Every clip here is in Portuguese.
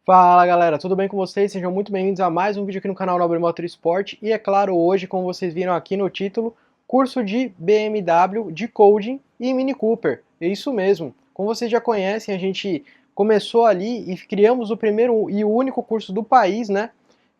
Fala galera, tudo bem com vocês? Sejam muito bem-vindos a mais um vídeo aqui no canal Nobre Motorsport e é claro, hoje, como vocês viram aqui no título, curso de BMW, de Coding e Mini Cooper. É isso mesmo, como vocês já conhecem, a gente começou ali e criamos o primeiro e o único curso do país, né,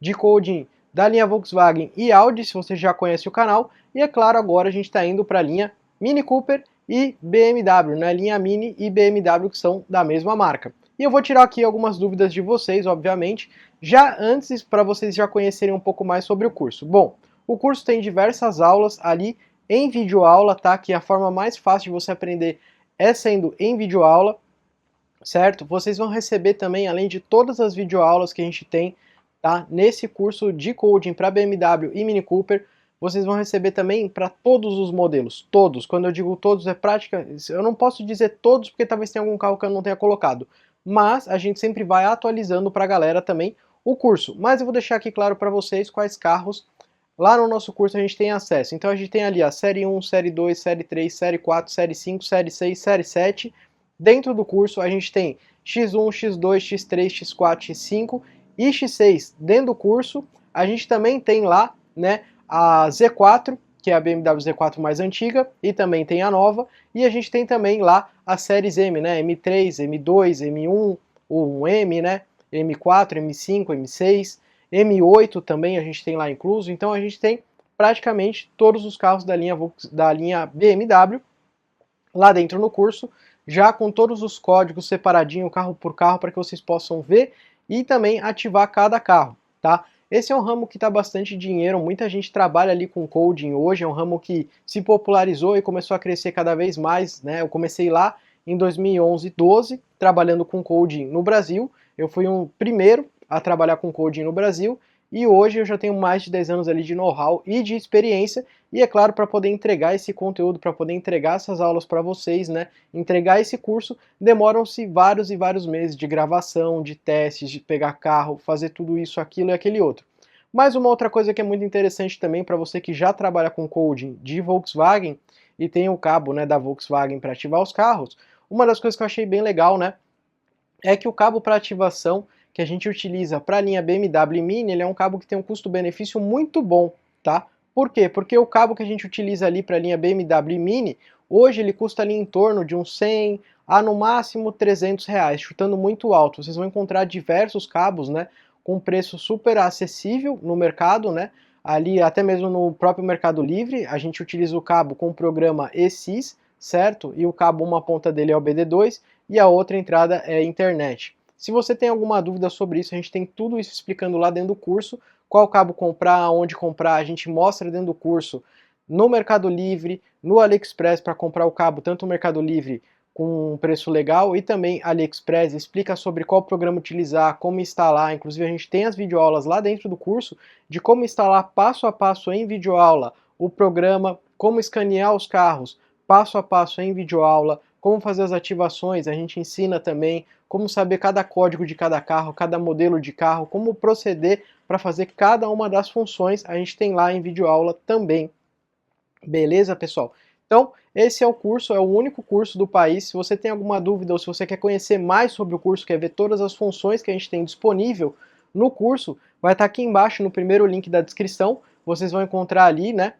de Coding da linha Volkswagen e Audi, se você já conhece o canal, e é claro, agora a gente está indo para a linha Mini Cooper e BMW, né, linha Mini e BMW que são da mesma marca. E eu vou tirar aqui algumas dúvidas de vocês, obviamente, já antes para vocês já conhecerem um pouco mais sobre o curso. Bom, o curso tem diversas aulas ali em videoaula, tá? Que a forma mais fácil de você aprender é sendo em videoaula, certo? Vocês vão receber também, além de todas as videoaulas que a gente tem, tá? Nesse curso de coding para BMW e Mini Cooper, vocês vão receber também para todos os modelos, todos. Quando eu digo todos, é prática, eu não posso dizer todos porque talvez tenha algum carro que eu não tenha colocado, mas a gente sempre vai atualizando para a galera também o curso. Mas eu vou deixar aqui claro para vocês quais carros lá no nosso curso a gente tem acesso. Então a gente tem ali a série 1, série 2, série 3, série 4, série 5, série 6, série 7. Dentro do curso a gente tem X1, X2, X3, X4, X5 e X6. Dentro do curso a gente também tem lá, né, a Z4, que é a BMW Z4 mais antiga, e também tem a nova, e a gente tem também lá as séries M, né, M3, M2, M1, o 1M, né, M4, M5, M6, M8 também a gente tem lá incluso, então a gente tem praticamente todos os carros da linha BMW lá dentro no curso, já com todos os códigos separadinho, carro por carro, para que vocês possam ver e também ativar cada carro, tá? Esse é um ramo que está bastante dinheiro, muita gente trabalha ali com coding hoje, é um ramo que se popularizou e começou a crescer cada vez mais, né? Eu comecei lá em 2011, 12, trabalhando com coding no Brasil, eu fui um primeiro a trabalhar com coding no Brasil, e hoje eu já tenho mais de 10 anos ali de know-how e de experiência, e é claro, para poder entregar esse conteúdo, para poder entregar essas aulas para vocês, né, entregar esse curso, demoram-se vários e vários meses de gravação, de testes, de pegar carro, fazer tudo isso, aquilo e aquele outro. Mas uma outra coisa que é muito interessante também para você que já trabalha com coding de Volkswagen e tem o cabo, né, da Volkswagen para ativar os carros, uma das coisas que eu achei bem legal, né, é que o cabo para ativação que a gente utiliza para a linha BMW Mini, ele é um cabo que tem um custo-benefício muito bom, tá? Por quê? Porque o cabo que a gente utiliza ali para a linha BMW Mini, hoje ele custa ali em torno de uns 100 a no máximo 300 reais, chutando muito alto. Vocês vão encontrar diversos cabos, né, com preço super acessível no mercado, né? Ali até mesmo no próprio Mercado Livre, a gente utiliza o cabo com o programa eSys, certo? E o cabo, uma ponta dele é o BD2 e a outra entrada é a internet. Se você tem alguma dúvida sobre isso, a gente tem tudo isso explicando lá dentro do curso, qual cabo comprar, onde comprar, a gente mostra dentro do curso no Mercado Livre, no AliExpress para comprar o cabo, tanto no Mercado Livre com um preço legal e também AliExpress, explica sobre qual programa utilizar, como instalar, inclusive a gente tem as videoaulas lá dentro do curso de como instalar passo a passo em videoaula o programa, como escanear os carros, passo a passo em videoaula, como fazer as ativações, a gente ensina também como saber cada código de cada carro, cada modelo de carro, como proceder para fazer cada uma das funções, a gente tem lá em videoaula também. Beleza, pessoal? Então, esse é o curso, é o único curso do país. Se você tem alguma dúvida ou se você quer conhecer mais sobre o curso, quer ver todas as funções que a gente tem disponível no curso, vai estar aqui embaixo no primeiro link da descrição. Vocês vão encontrar ali, né,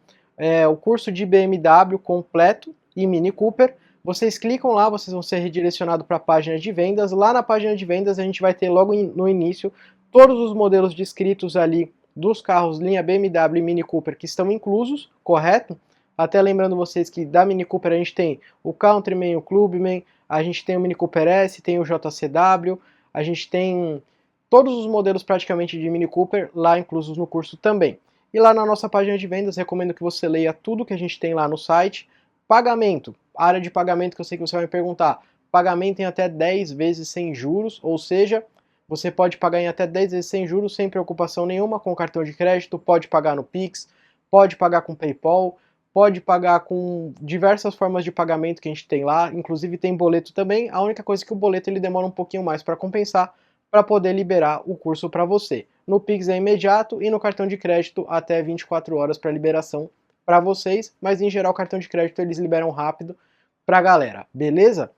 o curso de BMW completo e Mini Cooper. Vocês clicam lá, vocês vão ser redirecionados para a página de vendas. Lá na página de vendas a gente vai ter logo no início todos os modelos descritos ali dos carros linha BMW e Mini Cooper que estão inclusos, correto? Até lembrando vocês que da Mini Cooper a gente tem o Countryman, o Clubman, a gente tem o Mini Cooper S, tem o JCW, a gente tem todos os modelos praticamente de Mini Cooper lá inclusos no curso também. E lá na nossa página de vendas, recomendo que você leia tudo que a gente tem lá no site. Pagamento, área de pagamento que eu sei que você vai me perguntar. Pagamento em até 10 vezes sem juros, ou seja, você pode pagar em até 10 vezes sem juros, sem preocupação nenhuma, com cartão de crédito, pode pagar no Pix, pode pagar com PayPal, pode pagar com diversas formas de pagamento que a gente tem lá, inclusive tem boleto também. A única coisa é que o boleto ele demora um pouquinho mais para compensar, para poder liberar o curso para você. No Pix é imediato e no cartão de crédito até 24 horas para liberação para vocês, mas em geral o cartão de crédito eles liberam rápido para a galera, beleza?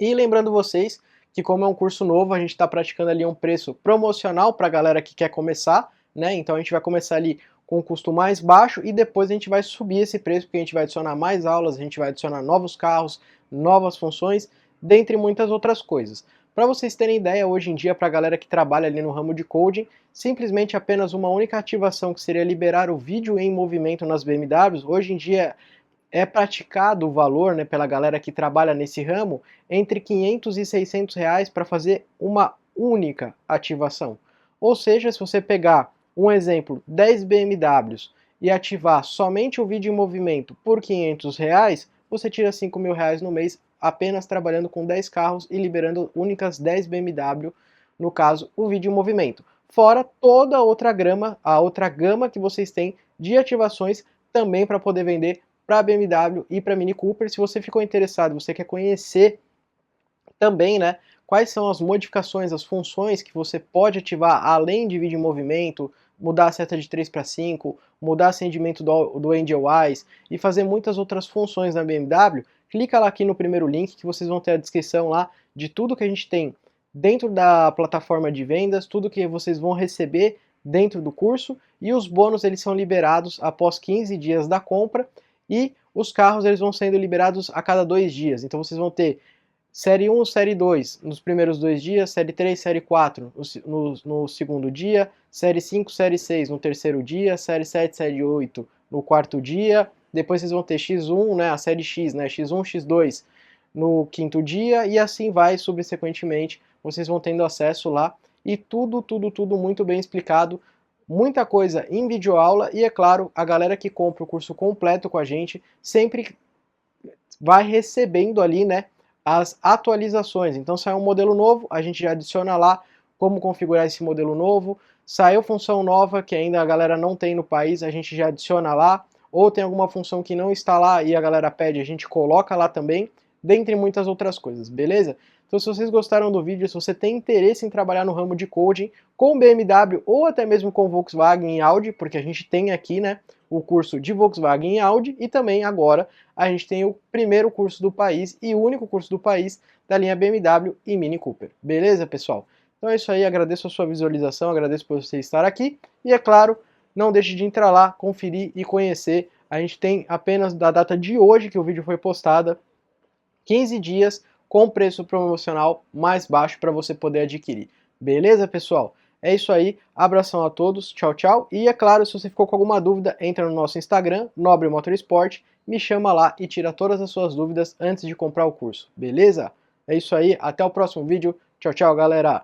E lembrando vocês que como é um curso novo, a gente está praticando ali um preço promocional para a galera que quer começar, né? Então a gente vai começar ali com um custo mais baixo e depois a gente vai subir esse preço, porque a gente vai adicionar mais aulas, a gente vai adicionar novos carros, novas funções, dentre muitas outras coisas. Para vocês terem ideia, hoje em dia, para a galera que trabalha ali no ramo de coding, simplesmente apenas uma única ativação, que seria liberar o vídeo em movimento nas BMWs, hoje em dia é praticado o valor, né, pela galera que trabalha nesse ramo, entre 500 e 600 reais para fazer uma única ativação. Ou seja, se você pegar um exemplo, 10 BMWs e ativar somente o vídeo em movimento por 500 reais, você tira 5 mil reais no mês apenas trabalhando com 10 carros e liberando únicas 10 BMW, no caso, o vídeo em movimento. Fora toda a outra gama que vocês têm de ativações também para poder vender para a BMW e para a Mini Cooper. Se você ficou interessado, você quer conhecer também, né, quais são as modificações, as funções que você pode ativar além de vídeo em movimento, mudar a seta de 3 para 5, mudar acendimento do Angel Eyes e fazer muitas outras funções na BMW, clica lá aqui no primeiro link que vocês vão ter a descrição lá de tudo que a gente tem dentro da plataforma de vendas, tudo que vocês vão receber dentro do curso, e os bônus eles são liberados após 15 dias da compra, e os carros eles vão sendo liberados a cada 2 dias. Então vocês vão ter Série 1, Série 2 nos primeiros 2 dias, Série 3, Série 4 no segundo dia, Série 5, Série 6 no terceiro dia, Série 7, Série 8 no quarto dia, depois vocês vão ter X1, né, a Série X, né, X1, X2 no quinto dia, e assim vai subsequentemente, vocês vão tendo acesso lá, e tudo muito bem explicado, muita coisa em videoaula, e é claro, a galera que compra o curso completo com a gente sempre vai recebendo ali, né, as atualizações. Então saiu um modelo novo, a gente já adiciona lá como configurar esse modelo novo. Saiu função nova que ainda a galera não tem no país, a gente já adiciona lá. Ou tem alguma função que não está lá e a galera pede, a gente coloca lá também, dentre muitas outras coisas, beleza? Então se vocês gostaram do vídeo, se você tem interesse em trabalhar no ramo de coding com BMW ou até mesmo com Volkswagen e Audi, porque a gente tem aqui, né, o curso de Volkswagen e Audi, e também agora a gente tem o primeiro curso do país e o único curso do país da linha BMW e Mini Cooper. Beleza, pessoal? Então é isso aí, agradeço a sua visualização, agradeço por você estar aqui, e é claro, não deixe de entrar lá, conferir e conhecer. A gente tem apenas da data de hoje que o vídeo foi postado, 15 dias com preço promocional mais baixo para você poder adquirir. Beleza, pessoal? É isso aí, abração a todos, tchau, tchau. E é claro, se você ficou com alguma dúvida, entra no nosso Instagram, Nobre Motorsport, me chama lá e tira todas as suas dúvidas antes de comprar o curso, beleza? É isso aí, até o próximo vídeo, tchau, tchau, galera!